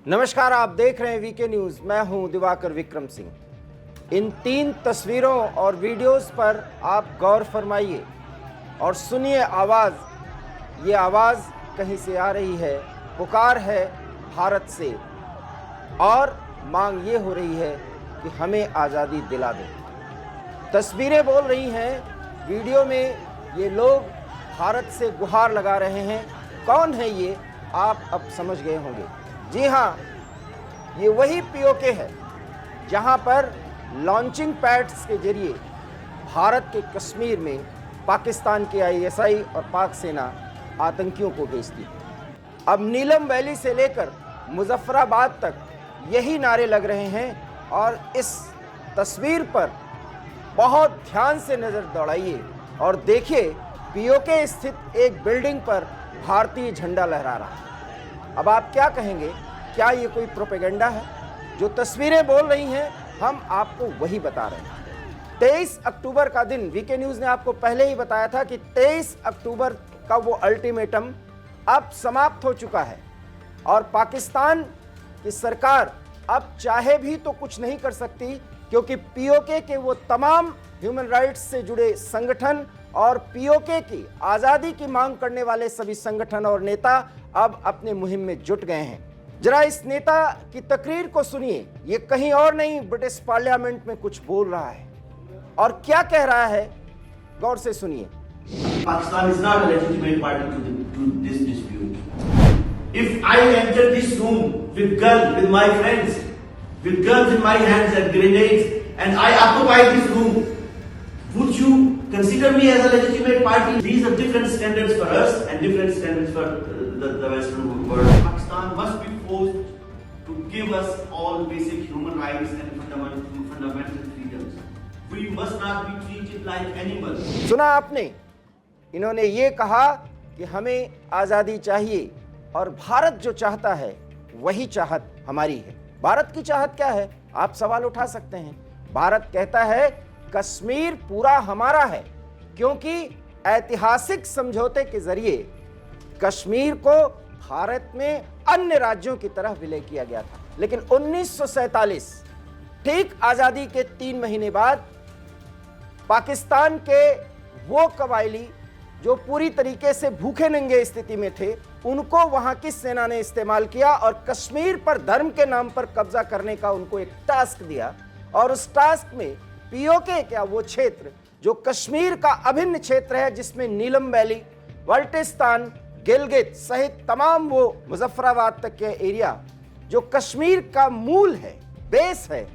नमस्कार, आप देख रहे हैं वीके न्यूज। मैं हूं दिवाकर विक्रम सिंह। इन 3 तस्वीरों और वीडियोस पर आप गौर फरमाइए और सुनिए आवाज़। ये आवाज़ कहीं से आ रही है, पुकार है भारत से और मांग ये हो रही है कि हमें आज़ादी दिला दो। तस्वीरें बोल रही हैं, वीडियो में ये लोग भारत से गुहार लगा रहे हैं। कौन है ये, आप अब समझ गए होंगे। जी हाँ, ये वही पीओके है जहां पर लॉन्चिंग पैड्स के जरिए भारत के कश्मीर में पाकिस्तान की आईएसआई और पाक सेना आतंकियों को भेजती। अब नीलम वैली से लेकर मुजफ्फराबाद तक यही नारे लग रहे हैं और इस तस्वीर पर बहुत ध्यान से नज़र दौड़ाइए और देखिए पीओके स्थित एक बिल्डिंग पर भारतीय झंडा लहरा रहा है। अब आप क्या कहेंगे, क्या ये कोई प्रोपेगेंडा है? जो तस्वीरें बोल रही हैं हम आपको वही बता रहे हैं। 23 अक्टूबर का दिन, वीके न्यूज़ ने आपको पहले ही बताया था कि 23 अक्टूबर का वो अल्टीमेटम अब समाप्त हो चुका है और पाकिस्तान की सरकार अब चाहे भी तो कुछ नहीं कर सकती, क्योंकि पीओके के वो तमाम ह्यूमन राइट्स से जुड़े संगठन और पीओके की आज़ादी की मांग करने वाले सभी संगठन और नेता अब अपने मुहिम में जुट गए हैं। जरा इस नेता की तकरीर को सुनिए। ये कहीं और नहीं, ब्रिटिश पार्लियामेंट में कुछ बोल रहा है और क्या कह रहा है, गौर से सुनिए। Pakistan is not a legitimate party to this dispute. If I enter this room with gun, with my friends, with guns in my hands and grenades, and I occupy this room, would you consider me as a legitimate party? These are different standards for us and different standards for the Western world. Pakistan must be forced to give us all basic human rights and fundamental freedoms. We must not be treated like animals. सुना आपने, इन्होंने ये कहा कि हमें आज़ादी चाहिए और भारत जो चाहता है वही चाहत हमारी है। भारत की चाहत क्या है, आप सवाल उठा सकते हैं। भारत कहता है कश्मीर पूरा हमारा है, क्योंकि ऐतिहासिक समझौते के जरिए कश्मीर को भारत में अन्य राज्यों की तरह विलय किया गया था। लेकिन 1947 ठीक आज़ादी के 3 महीने बाद पाकिस्तान के वो कबायली जो पूरी तरीके से भूखे नंगे स्थिति में थे, उनको वहां की सेना ने इस्तेमाल किया और कश्मीर पर धर्म के नाम पर कब्जा करने का उनको एक टास्क दिया। और उस टास्क में पीओके क्या वो क्षेत्र जो कश्मीर का अभिन्न क्षेत्र है, जिसमें नीलम वैली, बल्टिस्तान, गिलगित सहित तमाम वो मुजफ्फराबाद तक के एरिया जो कश्मीर का मूल है, बेस है,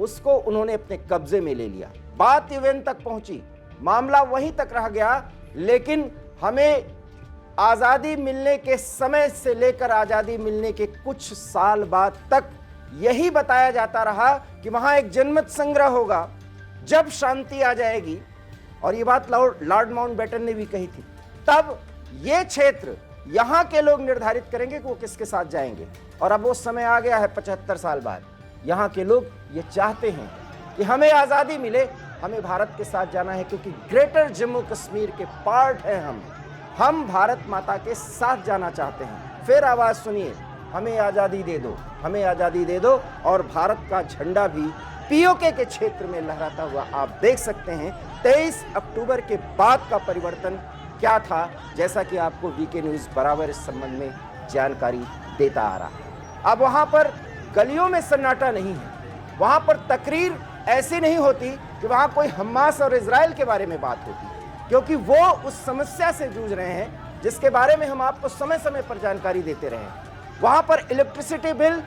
उसको उन्होंने अपने कब्जे में ले लिया। बात यूएन तक पहुंची, मामला वहीं तक रह गया। लेकिन हमें आज़ादी मिलने के समय से लेकर आज़ादी मिलने के कुछ साल बाद तक यही बताया जाता रहा कि वहां एक जनमत संग्रह होगा, जब शांति आ जाएगी, और ये बात लॉर्ड माउंटबेटन ने भी कही थी, तब ये क्षेत्र यहाँ के लोग निर्धारित करेंगे कि वो किसके साथ जाएंगे। और अब वो समय आ गया है 75 साल बाद। यहाँ के लोग ये चाहते हैं कि हमें आज़ादी मिले, हमें भारत के साथ जाना है, क्योंकि ग्रेटर जम्मू कश्मीर के पार्ट हैं हम भारत माता के साथ जाना चाहते हैं। फिर आवाज़ सुनिए, हमें आज़ादी दे दो, हमें आज़ादी दे दो। और भारत का झंडा भी पीओके के क्षेत्र में लहराता हुआ आप देख सकते हैं। 23 अक्टूबर के बाद का परिवर्तन क्या था, जैसा कि आपको वीके न्यूज़ बराबर इस संबंध में जानकारी देता आ रहा है। अब वहाँ पर गलियों में सन्नाटा नहीं है, वहाँ पर तकरीर ऐसी नहीं होती कि वहाँ कोई हमास और इजराइल के बारे में बात होती, क्योंकि वो उस समस्या से जूझ रहे हैं जिसके बारे में हम आपको समय समय पर जानकारी देते रहे हैं। वहाँ पर इलेक्ट्रिसिटी बिल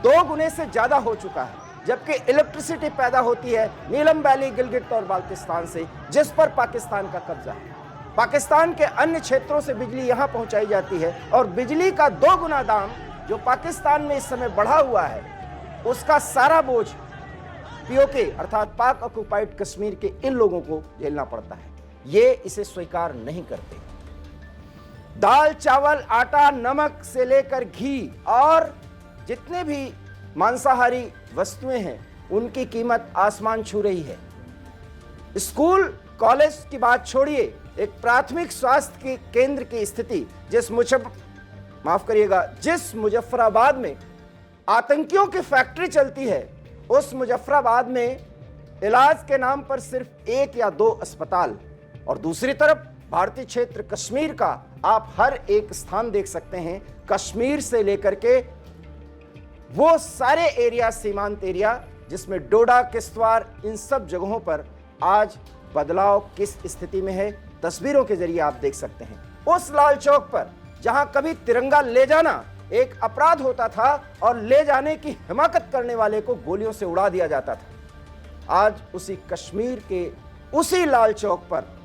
2 गुने से ज़्यादा हो चुका है, जबकि इलेक्ट्रिसिटी पैदा होती है नीलम वैली, गिलगित और बाल्टिस्तान से, जिस पर पाकिस्तान का कब्जा है। पाकिस्तान के अन्य क्षेत्रों से बिजली यहाँ पहुँचाई जाती है और बिजली का 2 गुना दाम जो पाकिस्तान में इस समय बढ़ा हुआ है, उसका सारा बोझ पीओके अर्थात पाक ऑक्युपाइड कश्मीर के इन लोगों को झेलना पड़ता है। ये इसे स्वीकार नहीं करते। दाल, चावल, आटा, नमक से लेकर घी और जितने भी मांसाहारी वस्तुएं हैं, उनकी कीमत आसमान छू रही है। स्कूल कॉलेज की बात छोड़िए, एक प्राथमिक स्वास्थ्य केंद्र की स्थिति जिस मुजफ्फराबाद में आतंकियों की फैक्ट्री चलती है, उस मुजफ्फराबाद में इलाज के नाम पर सिर्फ 1 या 2 अस्पताल, और दूसरी तरफ भारतीय क्षेत्र कश्मीर का आप हर एक स्थान देख सकते हैं। कश्मीर से लेकर के वो सारे एरिया, सीमांत एरिया जिसमें डोडा, किश्तवाड़, इन सब जगहों पर आज बदलाव किस स्थिति में है, तस्वीरों के जरिए आप देख सकते हैं। उस लाल चौक पर जहां कभी तिरंगा ले जाना एक अपराध होता था और ले जाने की हिमाकत करने वाले को गोलियों से उड़ा दिया जाता था, आज उसी कश्मीर के उसी लाल चौक पर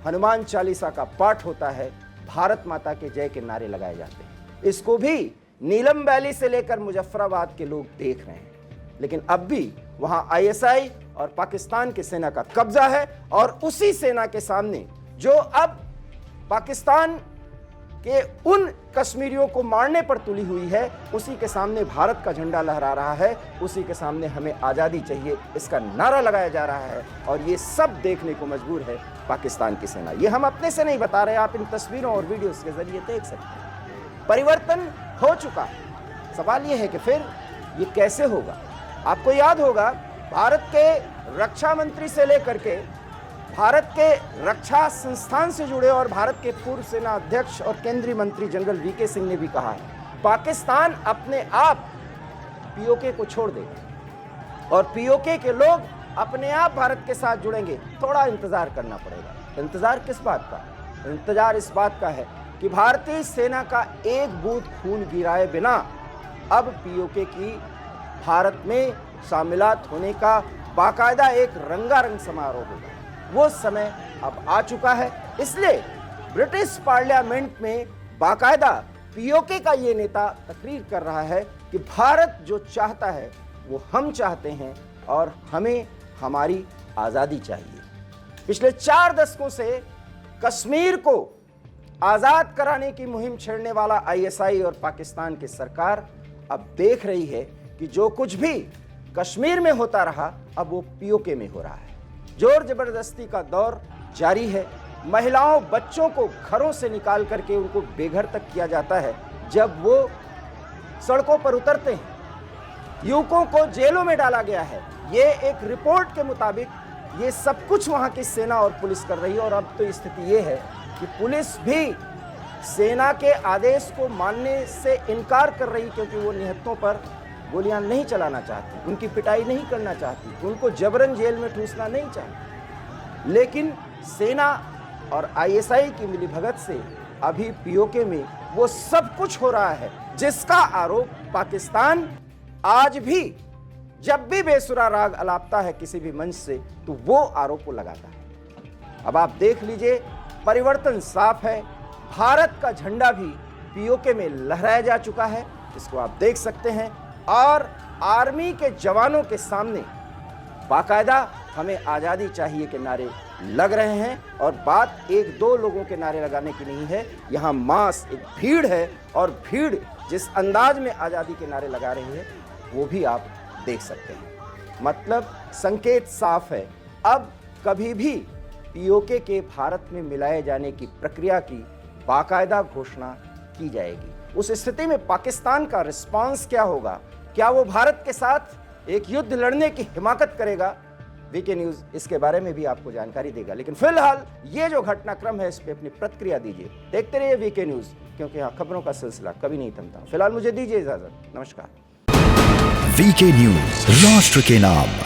हनुमान चालीसा का पाठ होता है, भारत माता के जय के नारे लगाए जाते हैं। इसको भी नीलम वैली से लेकर मुजफ्फराबाद के लोग देख रहे हैं, लेकिन अब भी वहां आईएसआई और पाकिस्तान की सेना का कब्जा है, और उसी सेना के सामने जो अब पाकिस्तान के उन कश्मीरियों को मारने पर तुली हुई है, उसी के सामने भारत का झंडा लहरा रहा है, उसी के सामने हमें आज़ादी चाहिए इसका नारा लगाया जा रहा है। और ये सब देखने को मजबूर है पाकिस्तान की सेना। ये हम अपने से नहीं बता रहे, आप इन तस्वीरों और वीडियोस के जरिए देख सकते हैं। परिवर्तन हो चुका है। सवाल ये है कि फिर ये कैसे होगा। आपको याद होगा, भारत के रक्षा मंत्री से लेकर के भारत के रक्षा संस्थान से जुड़े और भारत के पूर्व सेना अध्यक्ष और केंद्रीय मंत्री जनरल वीके सिंह ने भी कहा है, पाकिस्तान अपने आप पीओके को छोड़ देगा और पीओके के लोग अपने आप भारत के साथ जुड़ेंगे। थोड़ा इंतजार करना पड़ेगा। इंतजार किस बात का? इंतजार इस बात का है कि भारतीय सेना का एक बूंद खून गिराए बिना अब पीओके की भारत में शामिलात होने का बाकायदा एक रंगारंग समारोह होगा। वो समय अब आ चुका है। इसलिए ब्रिटिश पार्लियामेंट में बाकायदा पीओके का ये नेता तकरीर कर रहा है कि भारत जो चाहता है वो हम चाहते हैं और हमें हमारी आज़ादी चाहिए। पिछले 4 दशकों से कश्मीर को आज़ाद कराने की मुहिम छेड़ने वाला आईएसआई और पाकिस्तान की सरकार अब देख रही है कि जो कुछ भी कश्मीर में होता रहा अब वो पीओके में हो रहा है। जोर जबरदस्ती का दौर जारी है। महिलाओं, बच्चों को घरों से निकाल करके उनको बेघर तक किया जाता है जब वो सड़कों पर उतरते हैं। युवकों को जेलों में डाला गया है। ये एक रिपोर्ट के मुताबिक ये सब कुछ वहां की सेना और पुलिस कर रही है। और अब तो स्थिति ये है कि पुलिस भी सेना के आदेश को मानने से इनकार कर रही, क्योंकि वो निहत्तों पर गोलियां नहीं चलाना चाहती, उनकी पिटाई नहीं करना चाहती, उनको जबरन जेल में ठूसना नहीं चाहती। लेकिन सेना और आईएसआई की मिलीभगत से अभी पीओके में वो सब कुछ हो रहा है जिसका आरोप पाकिस्तान आज भी जब भी बेसुरा राग अलापता है किसी भी मंच से तो वो आरोप को लगाता है। अब आप देख लीजिए, परिवर्तन साफ है। भारत का झंडा भी पीओके में लहराया जा चुका है, इसको आप देख सकते हैं। और आर्मी के जवानों के सामने बाकायदा हमें आज़ादी चाहिए के नारे लग रहे हैं। और बात 1-2 लोगों के नारे लगाने की नहीं है, यहाँ मास एक भीड़ है और भीड़ जिस अंदाज में आज़ादी के नारे लगा रही है वो भी आप देख सकते हैं। मतलब संकेत साफ है, अब कभी भी पीओके के भारत में मिलाए जाने की प्रक्रिया की बाकायदा घोषणा की जाएगी। उस स्थिति में पाकिस्तान का रिस्पांस क्या होगा? क्या वो भारत के साथ एक युद्ध लड़ने की हिमाकत करेगा? वीके न्यूज़ इसके बारे में भी आपको जानकारी देगा। लेकिन फिलहाल ये जो घटनाक्रम है इस पे अपनी प्रतिक्रिया दीजिए। देखते रहिए वीके न्यूज़, क्योंकि यहाँ खबरों का सिलसिला कभी नहीं थमता। फिलहाल मुझे दीजिए इजाजत। नमस्कार। वीके न्यूज़, राष्ट्र के नाम।